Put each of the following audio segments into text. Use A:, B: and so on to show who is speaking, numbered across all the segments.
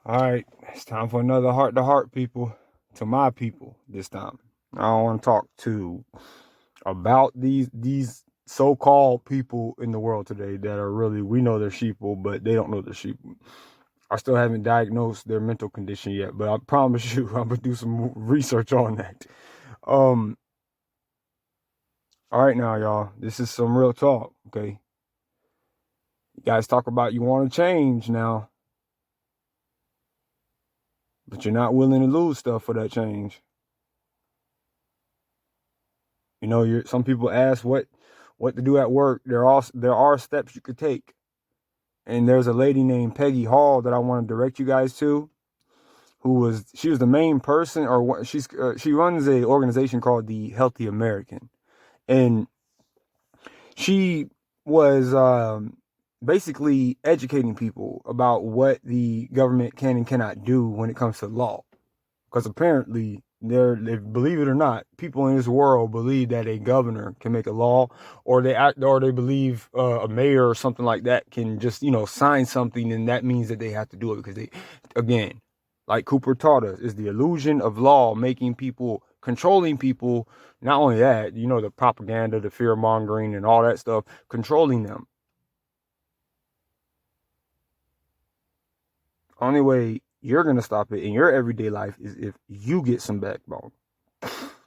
A: All right, it's time for another heart to heart, people. To my people this time. I don't want to talk to about these so-called people in the world today that are really, we know they're sheeple, but they don't know they're sheeple. I still haven't diagnosed their mental condition yet, but I promise you, I'm gonna do some research on that. Um, all right, now, y'all, this is some real talk. Okay, you guys talk about you want to change now, but you're not willing to lose stuff for that change. You know, some people ask what to do at work. There are steps you could take, and there's a lady named Peggy Hall that I want to direct you guys to, she was the main person, or she runs a organization called the Healthy American, and she was basically educating people about what the government can and cannot do when it comes to law. Because apparently, they believe it or not, people in this world believe that a governor can make a law, or they believe a mayor or something like that can just sign something, and that means that they have to do it because they, again, like Cooper taught us, is the illusion of law making people, controlling people. Not only that, the propaganda, the fear mongering, and all that stuff, controlling them. Only way you're gonna stop it in your everyday life is if you get some backbone.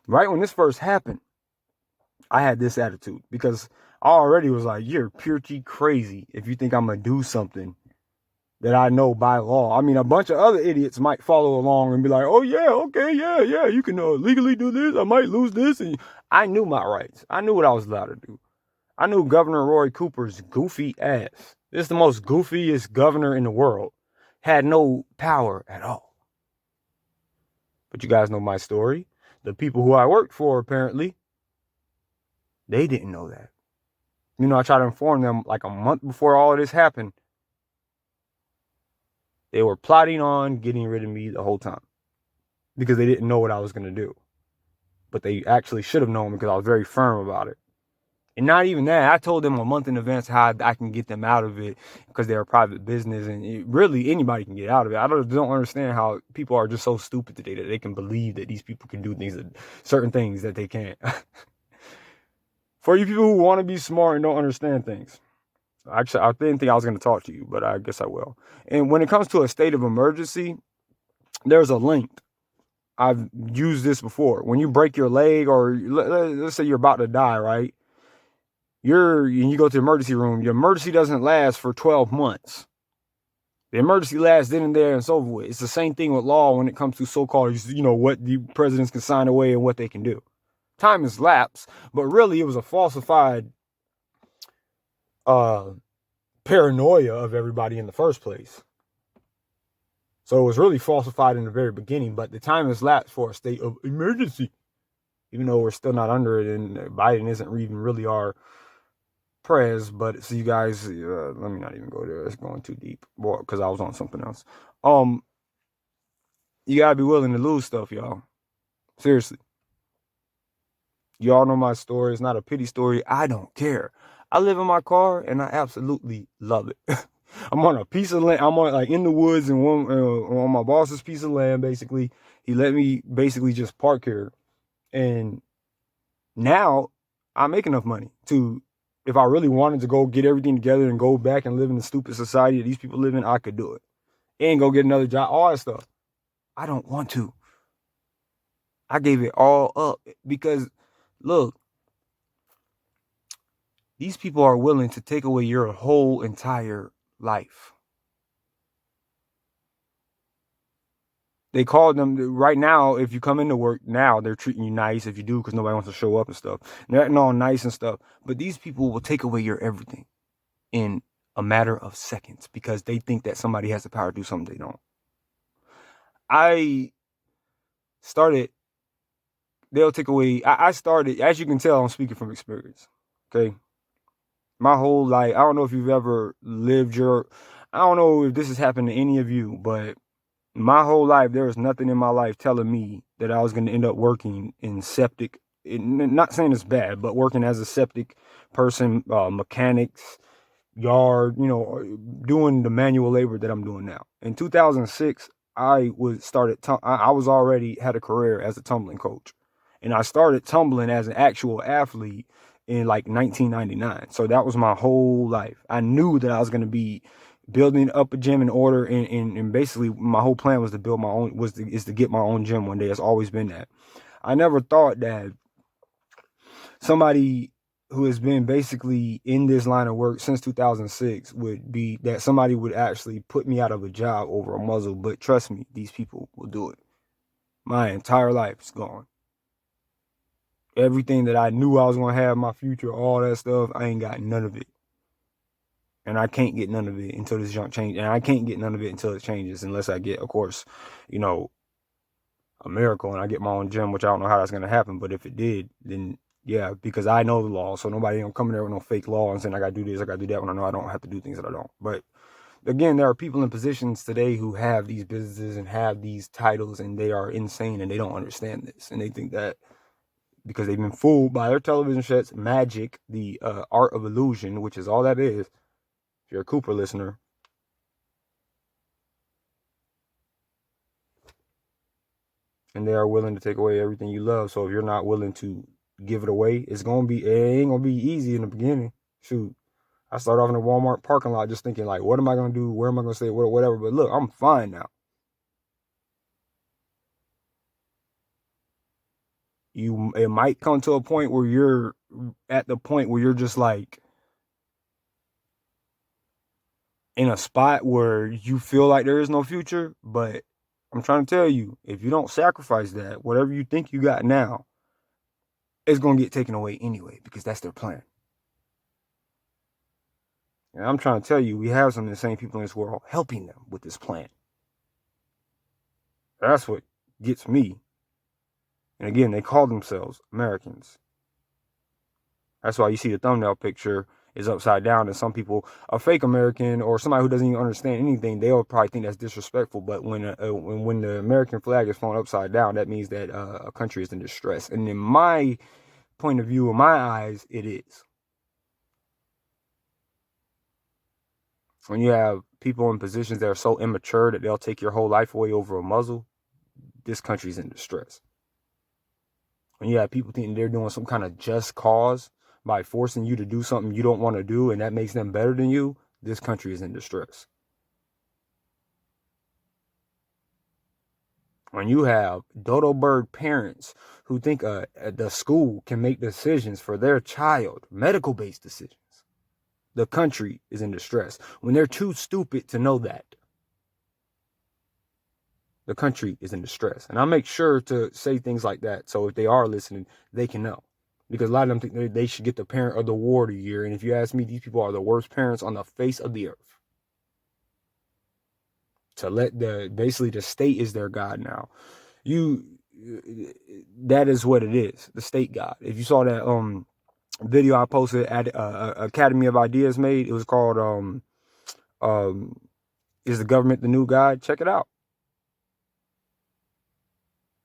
A: Right when this first happened, I had this attitude because I already was like, you're pure crazy if you think I'm gonna do something that I know by law. I mean, a bunch of other idiots might follow along and be like, oh yeah, okay, yeah, you can legally do this. I might lose this. And I knew my rights. I knew what I was allowed to do. I knew Governor Roy Cooper's goofy ass. This is the most goofiest governor in the world. Had no power at all. But you guys know my story. The people who I worked for, apparently, they didn't know that. I tried to inform them like a month before all of this happened. They were plotting on getting rid of me the whole time because they didn't know what I was going to do. But they actually should have known because I was very firm about it. And not even that, I told them a month in advance how I can get them out of it because they're a private business, and really anybody can get out of it. I don't understand how people are just so stupid today that they can believe that these people can do things, certain things that they can't. For you people who want to be smart and don't understand things, actually, I didn't think I was going to talk to you, but I guess I will. And when it comes to a state of emergency, there's a link. I've used this before. When you break your leg, or let's say you're about to die, right? You go to the emergency room. Your emergency doesn't last for 12 months. The emergency lasts then and there and so forth. It's the same thing with law when it comes to so-called, what the presidents can sign away and what they can do. Time has lapsed, but really it was a falsified uh, paranoia of everybody in the first place. So it was really falsified in the very beginning, but the time has lapsed for a state of emergency, even though we're still not under it, and Biden isn't even really our prez. But so you guys, let me not even go there. It's going too deep, because I was on something else. You gotta be willing to lose stuff, y'all. Seriously. Y'all know my story. It's not a pity story. I don't care. I live in my car and I absolutely love it. I'm on a piece of land. I'm on like in the woods and on my boss's piece of land. Basically, he let me basically just park here, and now I make enough money to, if I really wanted to go get everything together and go back and live in the stupid society that these people live in, I could do it and go get another job. All that stuff. I don't want to. I gave it all up because, look, these people are willing to take away your whole entire life. They call them right now. If you come into work now, they're treating you nice if you do, because nobody wants to show up and stuff. They're acting all nice and stuff. But these people will take away your everything in a matter of seconds because they think that somebody has the power to do something they don't. I started, they'll take away, I started, as you can tell, I'm speaking from experience. Okay. My whole life, I don't know if you've ever lived I don't know if this has happened to any of you, but my whole life, there was nothing in my life telling me that I was going to end up working in septic. Not saying it's bad, but working as a septic person, mechanics, yard, doing the manual labor that I'm doing now. In 2006, I was already had a career as a tumbling coach, and I started tumbling as an actual athlete in like 1999. So that was my whole life. I knew that I was going to be building up a gym in order, and basically my whole plan was to build my own, is to get my own gym one day. It's always been that. I never thought that somebody who has been basically in this line of work since 2006 would be that somebody would actually put me out of a job over a muzzle. But trust me, these people will do it. My entire life is gone. Everything that I knew I was going to have, my future, all that stuff, I ain't got none of it. And I can't get none of it until this junk changes. And I can't get none of it until it changes, unless I get, of course, a miracle and I get my own gym, which I don't know how that's going to happen. But if it did, then yeah, because I know the law. So nobody don't come in there with no fake law and saying I got to do this, I got to do that, when I know I don't have to do things that I don't. But again, there are people in positions today who have these businesses and have these titles, and they are insane and they don't understand this. And they think that because they've been fooled by their television sets, magic, the art of illusion, which is all that is. If you're a Cooper listener, and they are willing to take away everything you love. So if you're not willing to give it away, it ain't gonna be easy in the beginning. Shoot, I started off in a Walmart parking lot just thinking like, what am I gonna do? Where am I gonna stay? Whatever. But look, I'm fine now. It might come to a point where you're at the point where you're just like in a spot where you feel like there is no future. But I'm trying to tell you, if you don't sacrifice that, whatever you think you got now, it's gonna get taken away anyway, because that's their plan. And I'm trying to tell you, we have some of the same people in this world helping them with this plan. That's what gets me. And again, they call themselves Americans. That's why you see the thumbnail picture is upside down, and some people, a fake American or somebody who doesn't even understand anything, they'll probably think that's disrespectful. But when the American flag is flown upside down, that means that a country is in distress. And in my point of view, in my eyes, it is. When you have people in positions that are so immature that they'll take your whole life away over a muzzle, this country's in distress. When you have people thinking they're doing some kind of just cause by forcing you to do something you don't want to do, and that makes them better than you, this country is in distress. When you have dodo bird parents who think the school can make decisions for their child, medical-based decisions, the country is in distress. When they're too stupid to know that, the country is in distress. And I make sure to say things like that, so if they are listening, they can know. Because a lot of them think they should get the parent of the war of the year. And if you ask me, these people are the worst parents on the face of the earth. To let basically the state is their God now. That is what it is, the state God. If you saw that video I posted at Academy of Ideas made, it was called Is the Government the New God? Check it out.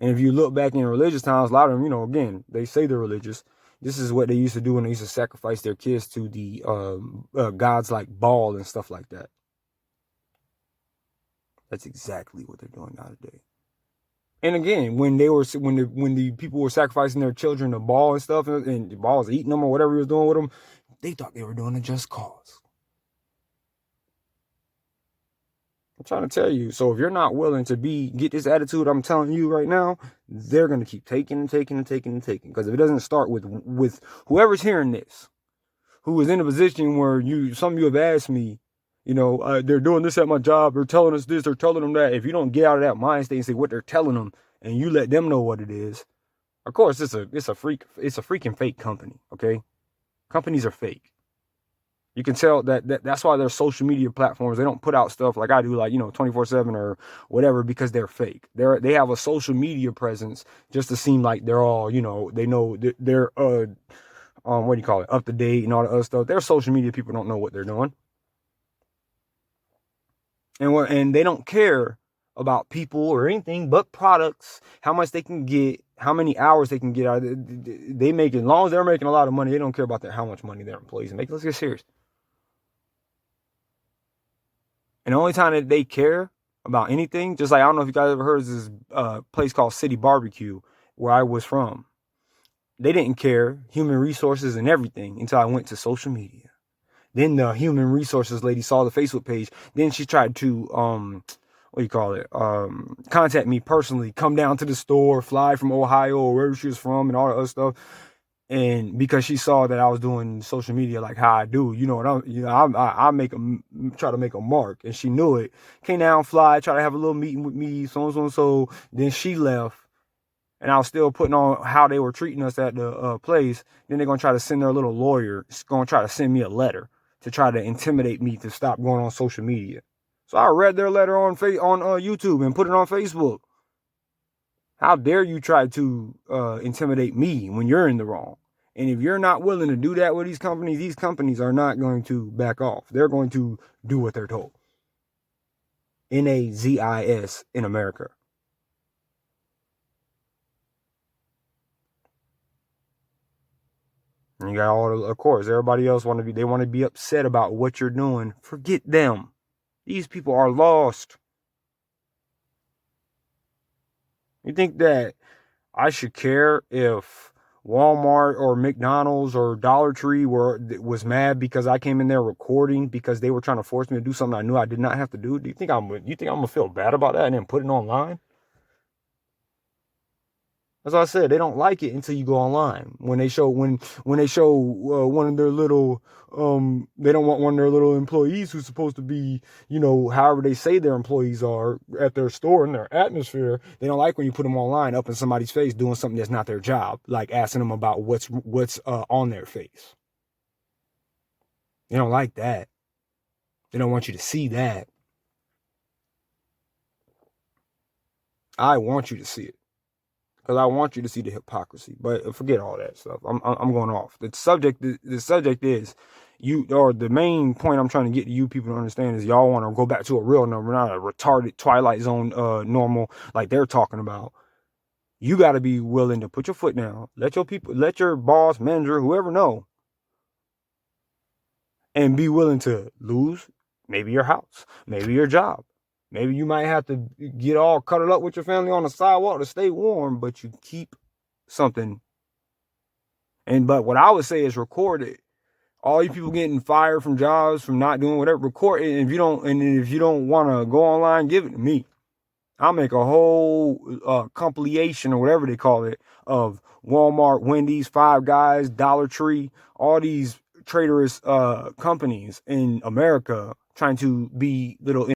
A: And if you look back in religious times, a lot of them, again, they say they're religious. This is what they used to do when they used to sacrifice their kids to the gods like Baal and stuff like that. That's exactly what they're doing nowadays. And again, when the people were sacrificing their children to Baal and stuff, and the Baal was eating them or whatever he was doing with them, they thought they were doing a just cause. I'm trying to tell you. So if you're not willing to get this attitude I'm telling you right now, they're going to keep taking and taking and taking and taking. Because if it doesn't start with whoever's hearing this, who is in a position where some of you have asked me, they're doing this at my job, they're telling us this, they're telling them that. If you don't get out of that mind state and say what they're telling them, and you let them know what it is, of course it's a freaking fake company. Okay, companies are fake. You can tell that's why their social media platforms, they don't put out stuff like I do, like 24/7 or whatever, because they're fake. They have a social media presence just to seem like they're all they know they're what do you call it, up to date and all the other stuff. Their social media people don't know what they're doing, and they don't care about people or anything but products, how much they can get, how many hours they can get out of it. They make it, as long as they're making a lot of money, they don't care about how much money their employees make. Let's get serious. And the only time that they care about anything, just like I don't know if you guys ever heard of this place called City Barbecue, where I was from. They didn't care, human resources and everything, until I went to social media. Then the human resources lady saw the Facebook page. Then she tried to what do you call it? Contact me personally, come down to the store, fly from Ohio or wherever she was from, and all that other stuff. And because she saw that I was doing social media like how I do, I try to make a mark, and she knew it. Came down, fly, try to have a little meeting with me, so and so and so. Then she left, and I was still putting on how they were treating us at the place. Then they're gonna try to send their little lawyer. It's gonna try to send me a letter to try to intimidate me to stop going on social media. So I read their letter on YouTube and put it on Facebook. How dare you try to intimidate me when you're in the wrong? And if you're not willing to do that with these companies are not going to back off. They're going to do what they're told. NAZIS in America. And you got of course, everybody else want to be upset about what you're doing. Forget them. These people are lost. You think that I should care if Walmart or McDonald's or Dollar Tree was mad because I came in there recording because they were trying to force me to do something I knew I did not have to do? Do you think I'm gonna feel bad about that and then put it online? As I said, they don't like it until you go online. When they show one of their little they don't want one of their little employees who's supposed to be, however they say their employees are at their store in their atmosphere. They don't like when you put them online up in somebody's face doing something that's not their job, like asking them about what's on their face. They don't like that. They don't want you to see that. I want you to see it. Because I want you to see the hypocrisy, but forget all that stuff. I'm going off. The subject is the main point I'm trying to get to you people to understand is y'all want to go back to a real number, not a retarded Twilight Zone normal like they're talking about. You got to be willing to put your foot down, let your boss, manager, whoever know, and be willing to lose maybe your house, maybe your job. Maybe you might have to get all cuddled up with your family on the sidewalk to stay warm, but you keep something. But what I would say is record it. All you people getting fired from jobs, from not doing whatever, record it. And if you don't want to go online, give it to me. I'll make a whole compilation or whatever they call it of Walmart, Wendy's, Five Guys, Dollar Tree, all these traitorous companies in America trying to be little